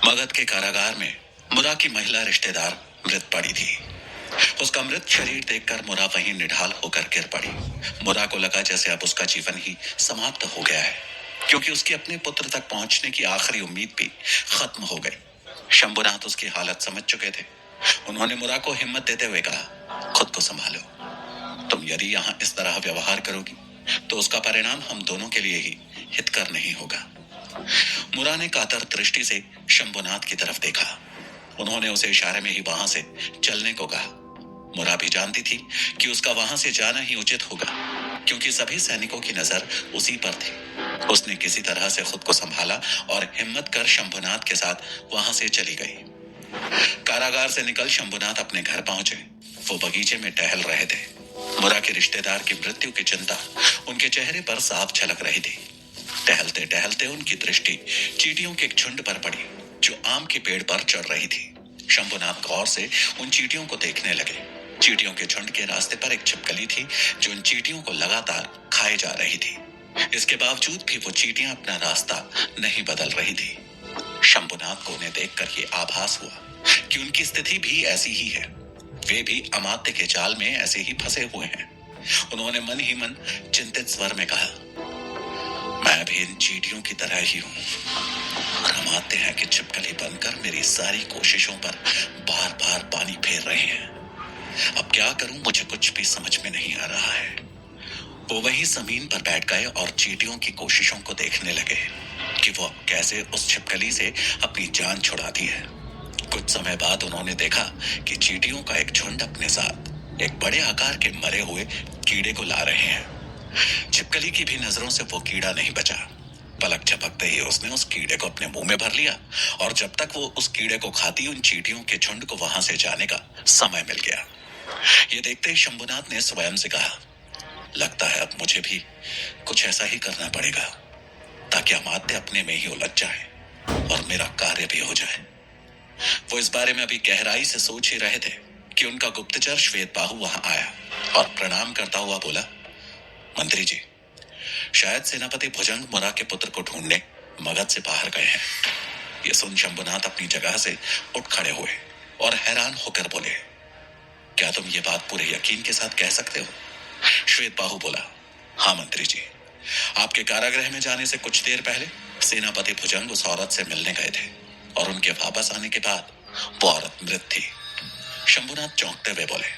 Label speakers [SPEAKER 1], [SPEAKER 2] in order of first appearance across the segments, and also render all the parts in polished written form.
[SPEAKER 1] मगध के कारागार में मुरा की महिला रिश्तेदार मृत पड़ी थी। उसका मृत शरीर देखकर मुरा वहीं निढाल होकर गिर पड़ी। मुरा को लगा जैसे अब उसका जीवन ही समाप्त हो गया है, क्योंकि उसकी अपने पुत्र तक पहुंचने की आखिरी उम्मीद भी खत्म हो गई। शंभुनाथ उसकी हालत समझ चुके थे। उन्होंने मुरा को हिम्मत देते हुए कहा, खुद को संभालो। तुम यदि यहाँ इस तरह व्यवहार करोगी तो उसका परिणाम हम दोनों के लिए ही हितकर नहीं होगा। मुरा ने कातर दृष्टि से शंभुनाथ की तरफ देखा। उन्होंने उसे इशारे में ही वहां से चलने को कहा। मुरा भी जानती थी कि उसका वहां से जाना ही उचित होगा, क्योंकि सभी सैनिकों की नजर उसी पर थी। उसने किसी तरह से खुद को संभाला और हिम्मत कर शंभुनाथ के साथ वहां से चली गई। कारागार से निकल शंभुनाथ अपने घर पहुंचे। वो बगीचे में टहल रहे थे। मुरा के रिश्तेदार की मृत्यु की चिंता उनके चेहरे पर साफ झलक रही थी। टहलते टहलते उनकी दृष्टि चींटियों के एक झुंड पर पड़ी, जो आम के पेड़ पर चढ़ रही थी। शंभुनाथ गौर से उन चींटियों को देखने लगे। चींटियों के झुंड के रास्ते पर एक छिपकली थी, जो उन चींटियों को लगातार खाए जा रही थी। इसके बावजूद भी वो चींटियां अपना रास्ता नहीं बदल रही थी। शंभुनाथ को उन्हें देखकर ये आभास हुआ कि उनकी स्थिति भी ऐसी ही है। वे भी अमात्य के जाल में ऐसे ही फंसे हुए हैं। उन्होंने मन ही मन चिंतित स्वर में कहा, मैं भी इन चींटियों की तरह ही हूं और अमात्य हैं कि छिपकली बनकर मेरी सारी कोशिशों पर बार बार पानी फेर रहे हैं। अब क्या करूं, मुझे कुछ भी समझ में नहीं आ रहा है। वो वहीं जमीन पर बैठ गए और चींटियों की कोशिशों को देखने लगे कि वो कैसे उस छिपकली से अपनी जान छुड़ाती है। कुछ समय बाद उन्होंने देखा कि चींटियों का एक झुंड अपने साथ एक बड़े आकार के मरे हुए कीड़े को ला रहे हैं। छिपकली की भी नजरों से वो कीड़ा नहीं बचा। पलक झपकते ही उसने उस कीड़े को अपने मुंह में भर लिया और जब तक वो उस कीड़े को खाती, उन चींटियों के झुंड को वहां से जाने का समय मिल गया। ये देखते ही शंभुनाथ ने स्वयं से कहा, लगता है अब मुझे भी कुछ ऐसा ही करना पड़ेगा, ताकि अमात्य अपने में ही उलझ जाए और मेरा कार्य भी हो जाए। वो इस बारे में अभी गहराई से सोच ही रहे थे कि उनका गुप्तचर श्वेतबाहु वहां आया और प्रणाम करता हुआ बोला, मंत्री जी, शायद सेनापति भुजंग मुरा के पुत्र को ढूंढने मगध से बाहर गए हैं। ये सुन शंभुनाथ अपनी जगह से उठ खड़े हुए और हैरान होकर बोले, क्या तुम ये बात पूरे यकीन के साथ कह सकते हो? श्वेतबाहु बोला, हाँ मंत्री जी, आपके कारागृह में जाने से कुछ देर पहले सेनापति भुजंग उस औरत से मिलने गए थे और उनके वापस आने के बाद वो औरत मृत थी। शंभुनाथ चौंकते हुए बोले,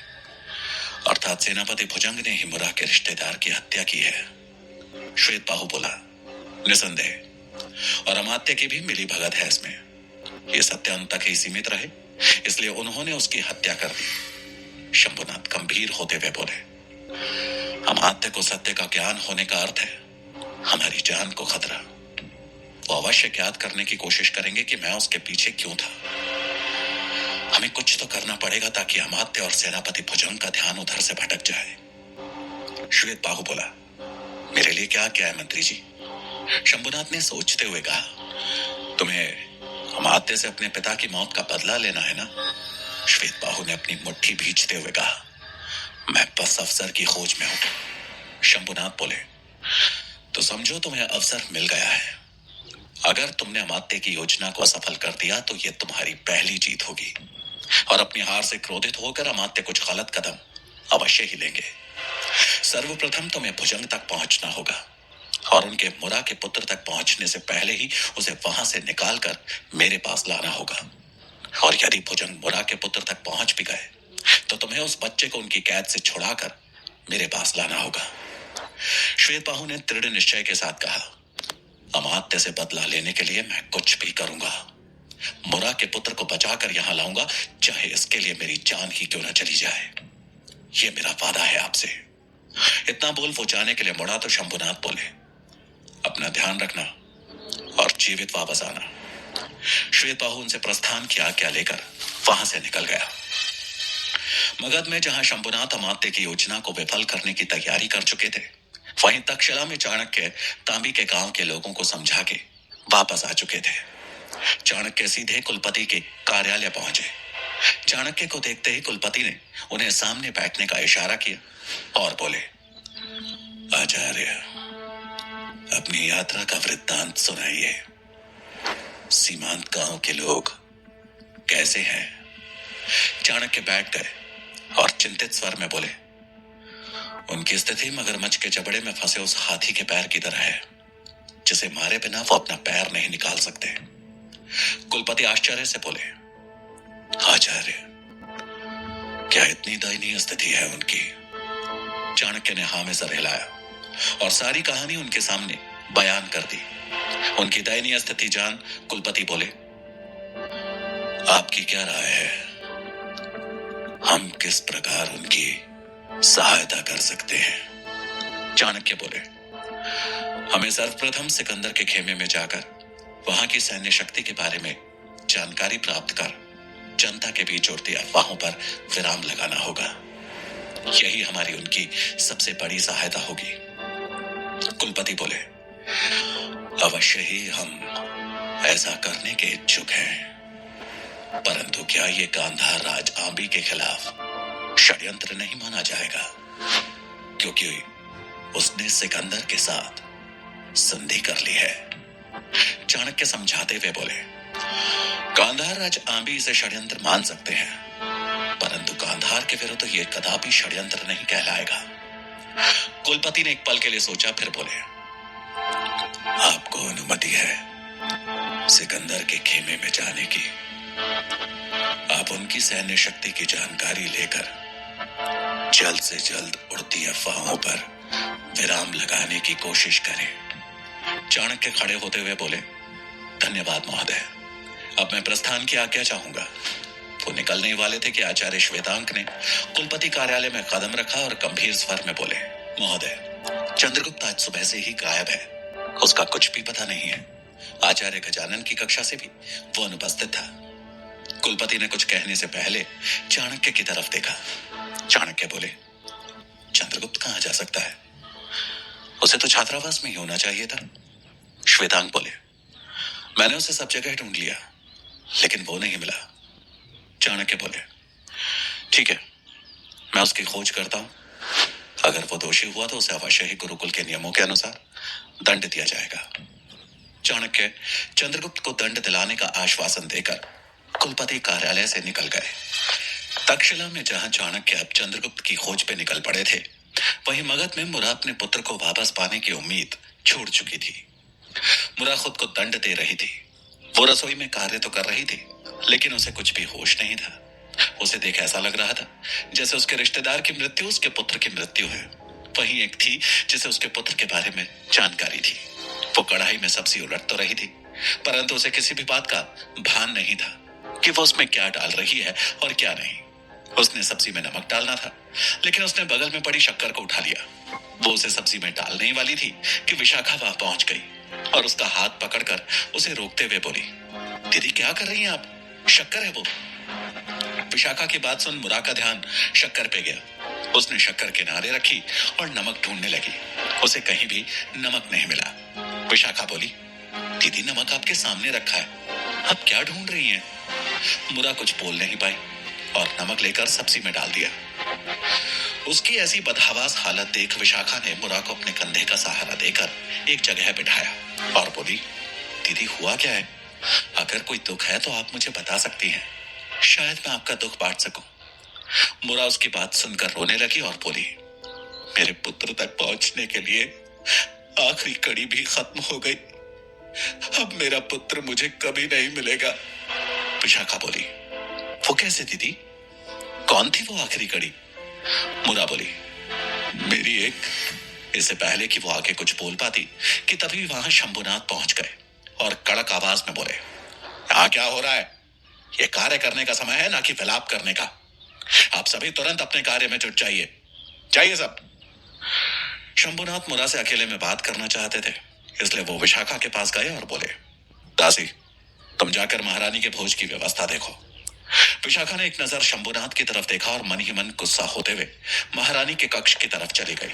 [SPEAKER 1] अर्थात सेनापति भुजंग ने ही मुरा के रिश्तेदार की हत्या की है। श्वेतबाहु बोला, निसंदेह, और अमात्य की भी मिली भगत है इसमें। ये सत्य अंत तक ही सीमित रहे, इसलिए उन्होंने उसकी हत्या कर दी। शंभुनाथ गंभीर होते हुए बोले, अमात्य को सत्य का ज्ञान होने का अर्थ है हमारी जान को खतरा। वो अवश्य ज्ञात करने की कोशिश करेंगे कि मैं उसके पीछे क्यों था। हमें कुछ तो करना पड़ेगा ताकि अमात्य और सेनापति भुजंग का ध्यान उधर से भटक जाए। श्वेतबाहु बोला, मेरे लिए क्या क्या है मंत्री जी? शंभुनाथ ने सोचते हुए कहा, तुम्हें अमात्य से अपने पिता की मौत का बदला लेना है ना? श्वेतबाहु ने अपनी मुट्ठी भींचते हुए कहा, मैं बस अवसर की खोज में हूं। शंभुनाथ बोले, तो समझो तुम्हें अवसर मिल गया है। अगर तुमने अमात्य की योजना को असफल कर दिया तो यह तुम्हारी पहली जीत होगी और अपनी हार से क्रोधित होकर अमात्य कुछ गलत कदम अवश्य ही लेंगे। सर्वप्रथम तुम्हें भुजंग तक पहुंचना होगा और उनके मुरा के पुत्र तक पहुंचने से पहले ही उसे वहां से निकालकर मेरे पास लाना होगा। और यदि भुजंग मुरा के पुत्र तक पहुंच भी गए तो तुम्हें उस बच्चे को उनकी कैद से छुड़ाकर मेरे पास लाना होगा। श्वेतबाहु ने दृढ़ निश्चय के साथ कहा, अमात्य से बदला लेने के लिए मैं कुछ भी करूंगा। मुरा के पुत्र को बचाकर यहां लाऊंगा, चाहे इसके लिए मेरी जान ही क्यों न चली जाए। यह मेरा वादा है आपसे। इतना बोल वो जाने के लिए मुड़ा तो शंभुनाथ बोले, अपना ध्यान रखना और जीवित वापस आना। श्वेतबाहु उनसे प्रस्थान की आज्ञा लेकर वहां से निकल गया। मगध में जहां शंभुनाथ अमात्य की योजना को विफल करने की तैयारी कर चुके थे, वहीं तक्षशिला में चाणक्य तांबी के गांव के लोगों को समझा के वापस आ चुके थे। चाणक्य सीधे कुलपति के कार्यालय पहुंचे। चाणक्य को देखते ही कुलपति ने उन्हें सामने बैठने का इशारा किया और बोले, आचार्य, अपनी यात्रा का वृत्तांत सुनाइए। सीमांत गांव के लोग कैसे हैं? चाणक्य बैठ गए और चिंतित स्वर में बोले, उनकी स्थिति मगरमच्छ के जबड़े में फंसे उस हाथी के पैर की तरह है जिसे मारे बिना वो अपना पैर नहीं निकाल सकते। कुलपति आश्चर्य से बोले, आचार्य, क्या इतनी दयनीय स्थिति है उनकी? चाणक्य ने हाँ में सर हिलाया और सारी कहानी उनके सामने बयान कर दी। उनकी दयनीय स्थिति जान कुलपति बोले, आपकी क्या राय है? हम किस प्रकार उनकी सहायता कर सकते हैं? चाणक्य बोले, हमें सर्वप्रथम सिकंदर के खेमे में जाकर वहां की सैन्य शक्ति के बारे में जानकारी प्राप्त कर जनता के बीच उड़ती अफवाहों पर विराम लगाना होगा। यही हमारी उनकी सबसे बड़ी सहायता होगी। कुलपति बोले, अवश्य ही हम ऐसा करने के इच्छुक हैं, परंतु क्या ये गांधार राज आंबी के खिलाफ षड्यंत्र नहीं माना जाएगा? क्योंकि उसने सिकंदर के साथ संधि कर ली है। चाणक्य समझाते हुए बोले, गांधार राज आंबी इसे षड्यंत्र मान सकते हैं, परंतु गांधार के विरुद्ध यह कदापि षड्यंत्र नहीं कहलाएगा। कुलपति ने एक पल के लिए सोचा, फिर बोले, आपको अनुमति है सिकंदर के खेमे में जाने की। आप उनकी सैन्य शक्ति की जानकारी लेकर जल्द से जल्द उड़ती अफवाहों पर विराम लगाने की कोशिश करें। चाणक्य खड़े होते हुए बोले, धन्यवाद महोदय, अब मैं प्रस्थान की आज्ञा चाहूंगा। वो निकलने वाले थे कि आचार्य श्वेतांक ने कुलपति कार्यालय में कदम रखा और गंभीर स्वर में बोले, महोदय, चंद्रगुप्त आज सुबह से ही गायब है, उसका कुछ भी पता नहीं है। आचार्य गजानन की कक्षा से भी वो अनुपस्थित था। कुलपति ने कुछ कहने से पहले चाणक्य की तरफ देखा। चाणक्य बोले, चंद्रगुप्त कहां जा सकता है? उसे तो छात्रावास में ही होना चाहिए था। श्वेतांक बोले, मैंने उसे सब जगह ढूंढ लिया, लेकिन वो नहीं मिला। चाणक्य बोले, ठीक है, मैं उसकी खोज करता हूं। अगर वो दोषी हुआ तो उसे अवश्य ही गुरुकुल के नियमों के अनुसार दंड दिया जाएगा। चाणक्य चंद्रगुप्त को दंड दिलाने का आश्वासन देकर कुलपति कार्यालय से निकल गए। तक्षशिला में जहां चाणक्य अब चंद्रगुप्त की खोज पे निकल पड़े थे, वहीं मगध में मुरा अपने पुत्र को वापस पाने की उम्मीद छोड़ चुकी थी। मुरा खुद को दंड दे रही थी। वो रसोई में कार्य तो कर रही थी, लेकिन उसे कुछ भी होश नहीं था। उसे देख ऐसा लग रहा था जैसे उसके रिश्तेदार की मृत्यु उसके पुत्र की मृत्यु है। वहीं एक थी जिसे उसके पुत्र के बारे में जानकारी थी। वो कढ़ाई में सब्जी उलट तो रही थी, परंतु उसे किसी भी बात का भान नहीं था कि वो उसमें क्या डाल रही है और क्या नहीं। उसने सब्जी में नमक डालना था, लेकिन उसने बगल में पड़ी शक्कर को उठा लिया। वो उसे सब्जी में डालने ही वाली थी कि विशाखा वहां पहुंच गई और उसका हाथ पकड़कर उसे रोकते हुए बोली, दीदी क्या कर रही हैं आप? शक्कर है वो। विशाखा की बात सुन मुरा का ध्यान शक्कर पे गया। उसने शक्कर किनारे रखी और नमक ढूंढने लगी। उसे कहीं भी नमक नहीं मिला। विशाखा बोली, दीदी नमक आपके सामने रखा है, आप क्या ढूंढ रही हैं? मुरा कुछ बोल नहीं पाई और नमक लेकर सब्जी में डाल दिया। उसकी ऐसी बदहवास हालत देख विशाखा ने मुरा को अपने कंधे का सहारा देकर एक जगह बिठाया और बोली, दीदी हुआ क्या है? अगर कोई दुख है तो आप मुझे बता सकती हैं, शायद मैं आपका दुख बांट सकूं। मुरा उसकी बात सुनकर रोने लगी और बोली, मेरे पुत्र तक पहुंचने के लिए आखिरी कड़ी भी खत्म हो गई। अब मेरा पुत्र मुझे कभी नहीं मिलेगा। विशाखा बोली, वो कैसे दीदी? कौन थी वो आखिरी कड़ी? मुरा बोली, मेरी एक। इससे पहले कि वो आगे कुछ बोल पाती कि तभी वहां शंभुनाथ पहुंच गए और कड़क आवाज में बोले, यहाँ क्या हो रहा है? ये कार्य करने का समय है, ना कि विलाप करने का। आप सभी तुरंत अपने कार्य में जुट जाइए। जाइए सब। शंभुनाथ मुरा से अकेले में बात करना चाहते थे, इसलिए वो विशाखा के पास गए और बोले, दासी, तुम जाकर महारानी के भोज की व्यवस्था देखो। विशाखा ने एक नजर शंभुनाथ की तरफ देखा और मन ही मन गुस्सा होते हुए महारानी के कक्ष की तरफ चली गई।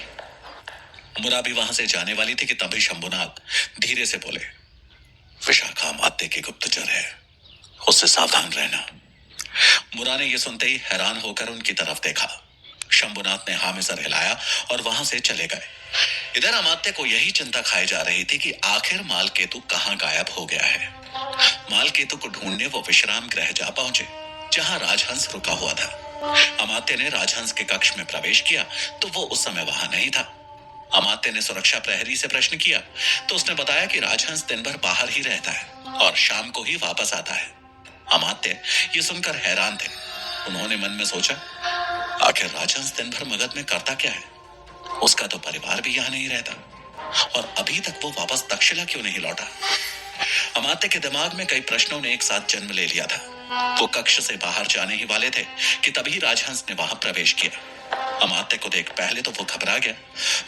[SPEAKER 1] मुरा भी वहां से जाने वाली थी कि तभी शंभुनाथ धीरे से बोले, विशाखा माते की गुप्तचर है, उससे सावधान रहना। मुरा ने यह सुनते ही हैरान होकर उनकी तरफ देखा। शंभुनाथ ने हाँ में सर हिलाया और वहां से चले गए। इधर अमात्य को यही चिंता खाई जा रही थी कि आखिर मालकेतु कहाँ गायब हो गया है। मालकेतु को ढूंढने वो विश्राम गृह जा पहुंचे, जहां राजहंस रुका हुआ था। अमात्य ने राजहंस के कक्ष में प्रवेश किया तो वो उस समय वहां नहीं था। अमात्य ने सुरक्षा प्रहरी से प्रश्न किया तो उसने बताया कि राजहंस दिन भर बाहर ही रहता है और शाम को ही वापस आता है। अमात्य ये सुनकर हैरान थे। उन्होंने मन में सोचा, आखिर राजहंस दिन भर मगध में करता क्या है? उसका तो परिवार भी यहाँ नहीं रहता और अभी तक वो वापस तक्षशिला क्यों नहीं लौटा? अमात्य के दिमाग में कई प्रश्नों ने एक साथ जन्म ले लिया था। वो कक्ष से बाहर जाने ही वाले थे कि तभी राजहंस ने वहां प्रवेश किया। अमात्य को देख पहले तो वो घबरा गया,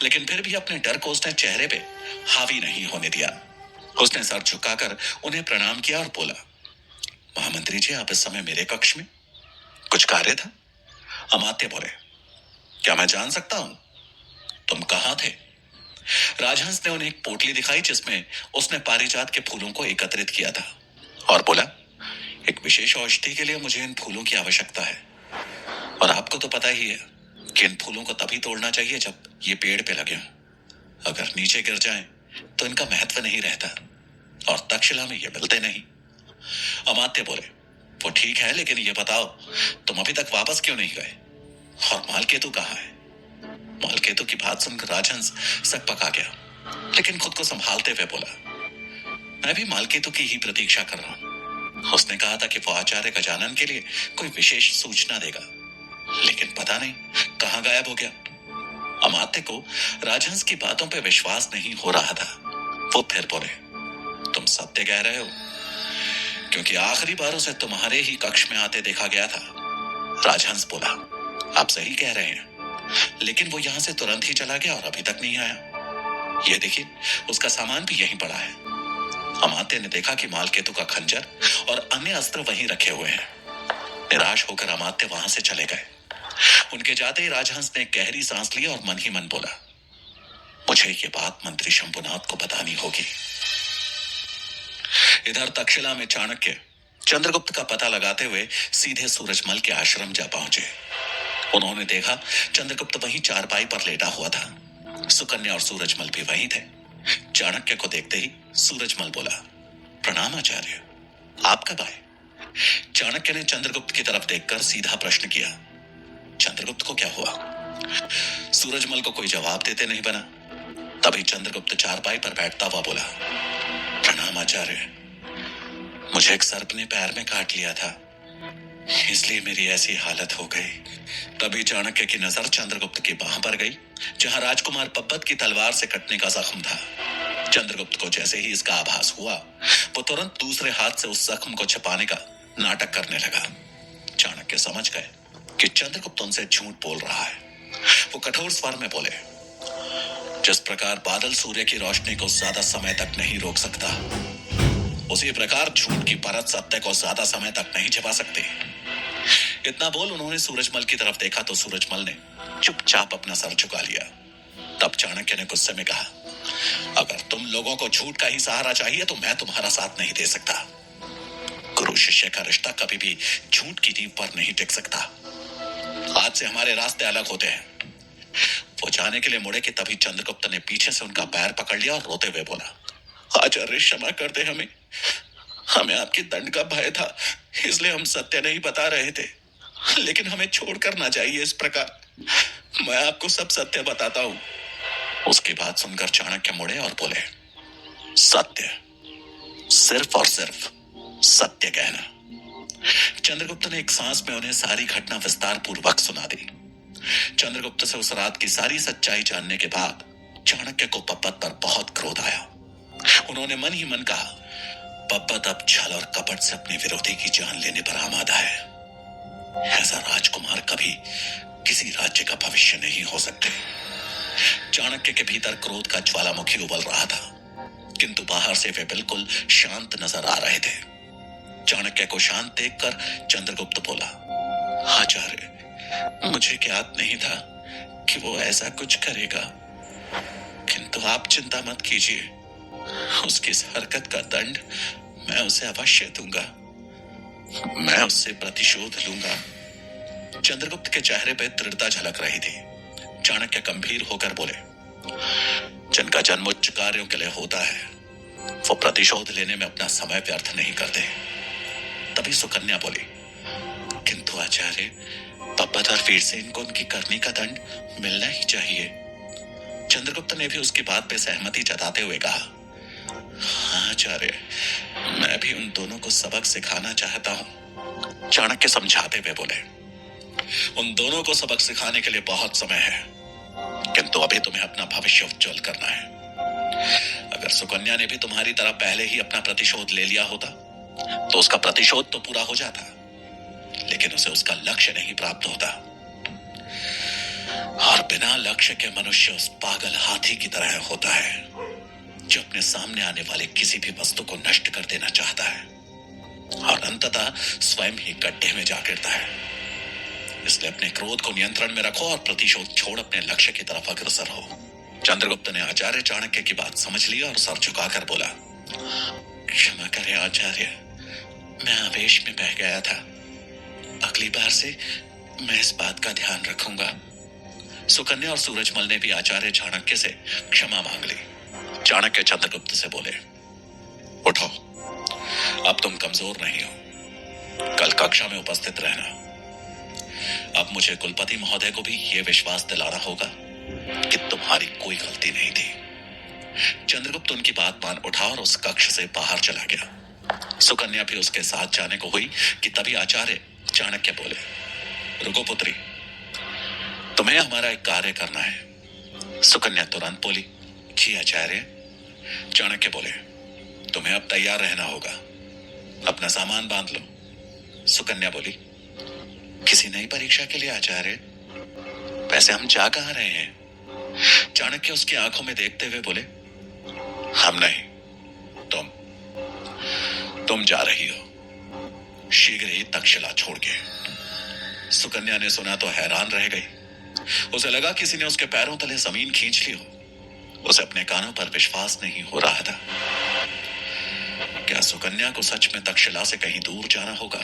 [SPEAKER 1] लेकिन फिर भी अपने डर को उसने चेहरे पे हावी नहीं होने दिया। उसने सर झुकाकर उन्हें प्रणाम किया और बोला, महामंत्री जी, आप इस समय मेरे कक्ष में कुछ कार्य था? अमात्य बोले, क्या मैं जान सकता हूं तुम कहां थे? राजहंस ने उन्हें एक पोटली दिखाई जिसमें उसने पारिजात के फूलों को एकत्रित किया था और बोला, एक विशेष औषधि के लिए मुझे इन फूलों की आवश्यकता है और आपको तो पता ही है कि इन फूलों को तभी तोड़ना चाहिए जब ये पेड़ पे लगे हों। अगर नीचे गिर जाएं तो इनका महत्व नहीं रहता और तक्षशिला में ये मिलते नहीं। अमात्य बोले, वो ठीक है, लेकिन ये बताओ तुम अभी तक वापस क्यों नहीं गए और मालकेतु कहाँ है? मालकेतु की बात सुनकर राजहंस सकपका गया, लेकिन खुद को संभालते हुए बोला, मैं भी मालकेतु की ही प्रतीक्षा कर रहा हूं। उसने कहा था कि वो आचार्य गजानन के लिए कोई विशेष सूचना देगा, लेकिन पता नहीं कहां गायब हो गया। अमात्य को राजहंस की बातों पे विश्वास नहीं हो रहा था। वो फिर बोले, तुम सत्य कह रहे हो, क्योंकि आखिरी बार उसे तुम्हारे ही कक्ष में आते देखा गया था। राजहंस बोला, आप सही कह रहे हैं, लेकिन वो यहां से तुरंत ही चला गया और अभी तक नहीं आया। ये देखिए, उसका सामान भी यहीं पड़ा है। अमात्य ने देखा कि मालकेतु का खंजर और अन्य अस्त्र वहीं रखे हुए हैं। निराश होकर अमात्य वहां से चले गए। उनके जाते ही राजहंस ने गहरी सांस ली और मन ही मन बोला, मुझे ये बात मंत्री शंभुनाथ को बतानी होगी। इधर तक्षशिला में चाणक्य चंद्रगुप्त का पता लगाते हुए सीधे सूरजमल के आश्रम जा पहुंचे। उन्होंने देखा चंद्रगुप्त वहीं चारपाई पर लेटा हुआ था। सुकन्या और सूरजमल भी वहीं थे। चाणक्य को देखते ही सूरजमल बोला, प्रणाम आचार्य, आप कब आए? चाणक्य ने चंद्रगुप्त की तरफ देखकर सीधा प्रश्न किया, चंद्रगुप्त को क्या हुआ? सूरजमल को कोई जवाब देते नहीं बना। तभी चंद्रगुप्त चारपाई पर बैठता हुआ बोला, प्रणाम आचार्य, मुझे एक सर्प ने पैर में काट लिया था, इसलिए मेरी ऐसी हालत हो गई। तभी चाणक्य की नजर चंद्रगुप्त की बाह पर गई, जहां राजकुमार पब्बत की तलवार से कटने का जख्म था। चंद्रगुप्त को जैसे ही इसका आभास हुआ, वो तुरंत दूसरे हाथ से उस जख्म को छिपाने का नाटक करने लगा। चाणक्य समझ गए कि चंद्रगुप्त उनसे झूठ बोल रहा है। वो कठोर स्वर में बोले, जिस प्रकार बादल सूर्य की रोशनी को ज्यादा समय तक नहीं रोक सकता, उसी प्रकार झूठ की परत सत्य को ज्यादा समय तक नहीं छिपा सकती। इतना बोल उन्होंने सूरजमल की तरफ देखा तो सूरजमल ने चुपचाप अपना सर झुका लिया। तब चाणक्य ने गुस्से में कहा, अगर तुम लोगों को झूठ का ही सहारा चाहिए तो मैं तुम्हारा साथ नहीं दे सकता। गुरु शिष्य का रिश्ता कभी भी झूठ की नींव पर नहीं टिक सकता। आज से हमारे रास्ते अलग होते हैं। वो जाने के लिए मुड़े कि तभी चंद्रगुप्त ने पीछे से उनका पैर पकड़ लिया और रोते हुए बोला, आचार्य क्षमा कर दे, हमें आपके दंड का भय था, इसलिए हम सत्य नहीं बता रहे थे, लेकिन हमें छोड़कर ना जाइए इस प्रकार, मैं आपको सब सत्य बताता हूं। उसकी बात सुनकर चाणक्य मुड़े और बोले, सत्य, सिर्फ और सिर्फ सत्य कहना। चंद्रगुप्त ने एक सांस में उन्हें सारी घटना विस्तार पूर्वक सुना दी। चंद्रगुप्त से उस रात की सारी सच्चाई जानने के बाद चाणक्य को पब्बत पर बहुत क्रोध आया। उन्होंने मन ही मन कहा, पब्बत अब छल और कपट से अपने विरोधी की जान लेने पर आमादा है। ऐसा राजकुमार कभी किसी राज्य का भविष्य नहीं हो सकते। चाणक्य के भीतर क्रोध का ज्वालामुखी उबल रहा था, किंतु बाहर से वे बिल्कुल शांत नजर आ रहे थे। चाणक्य को शांत देखकर चंद्रगुप्त बोला, आचार्य, मुझे ज्ञात नहीं था कि वो ऐसा कुछ करेगा, किंतु आप चिंता मत कीजिए, उसकी इस हरकत का दंड मैं उसे अवश्य दूंगा, मैं उससे प्रतिशोध लूंगा। चंद्रगुप्त के चेहरे पर दृढ़ता झलक रही थी। चाणक्य गंभीर होकर बोले, जिनका जन्म उच्च कार्यों के लिए होता है, वो प्रतिशोध लेने में अपना समय व्यर्थ नहीं करते। तभी सुकन्या बोली, किंतु आचार्य, पब्बत और वीरसेन को उनकी करनी का दंड मिलना ही चाहिए। चंद्रगुप्त ने भी उसकी बात पे सहमति जताते हुए कहा, हाँ आचार्य, मैं भी उन दोनों को सबक सिखाना चाहता हूं। चाणक्य समझाते हुए बोले, उन दोनों को सबक सिखाने के लिए बहुत समय है, किंतु अभी तुम्हें अपना भविष्य उज्जवल करना है। अगर सुकन्या ने भी तुम्हारी तरह पहले ही अपना प्रतिशोध ले लिया होता तो उसका प्रतिशोध तो पूरा हो जाता, लेकिन उसे उसका लक्ष्य नहीं प्राप्त होता। और बिना लक्ष्य के मनुष्य उस पागल हाथी की तरह होता है जो अपने सामने आने वाले किसी भी वस्तु को नष्ट कर देना चाहता है और अंततः स्वयं ही गड्ढे में जा गिरता है। इसलिए अपने क्रोध को नियंत्रण में रखो और प्रतिशोध छोड़ अपने लक्ष्य की तरफ अग्रसर हो। चंद्रगुप्त ने आचार्य चाणक्य की बात समझ ली और सर झुकाकर बोला, क्षमा करें आचार्य, मैं आवेश में बह गया था। अगली बार से मैं इस बात का ध्यान रखूंगा। सुकन्या और सूरजमल ने भी आचार्य चाणक्य से क्षमा मांग ली। चाणक्य चंद्रगुप्त से बोले, उठो, अब तुम कमजोर नहीं हो, कल कक्षा में उपस्थित रहना। अब मुझे कुलपति महोदय को भी यह विश्वास दिलाना होगा कि तुम्हारी कोई गलती नहीं थी। चंद्रगुप्त उनकी बात मान उठा और उस कक्ष से बाहर चला गया। सुकन्या भी उसके साथ जाने को हुई कि तभी आचार्य चाणक्य बोले, रुको पुत्री, तुम्हें हमारा एक कार्य करना है। सुकन्या तुरंत बोली, जी आचार्य। चाणक्य बोले, तुम्हें अब तैयार रहना होगा, अपना सामान बांध लो। सुकन्या बोली, किसी नई परीक्षा के लिए आचार्य? वैसे हम जा कहां रहे हैं? चाणक्य उसकी आंखों में देखते हुए बोले, हम नहीं, तुम जा रही हो, शीघ्र ही तक्षशिला छोड़ के। सुकन्या ने सुना तो हैरान रह गई। उसे लगा किसी ने उसके पैरों तले जमीन खींच ली हो। उसे अपने कानों पर विश्वास नहीं हो रहा था। क्या सुकन्या को सच में तक्षशिला से कहीं दूर जाना होगा?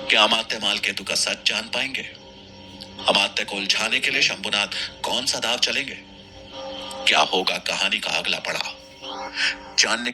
[SPEAKER 1] क्या अमात्य मालकेतु का सच जान पाएंगे? अमात्य को उलझाने के लिए शंभुनाथ कौन सा दाव चलेंगे? क्या होगा कहानी का अगला पड़ाव जानने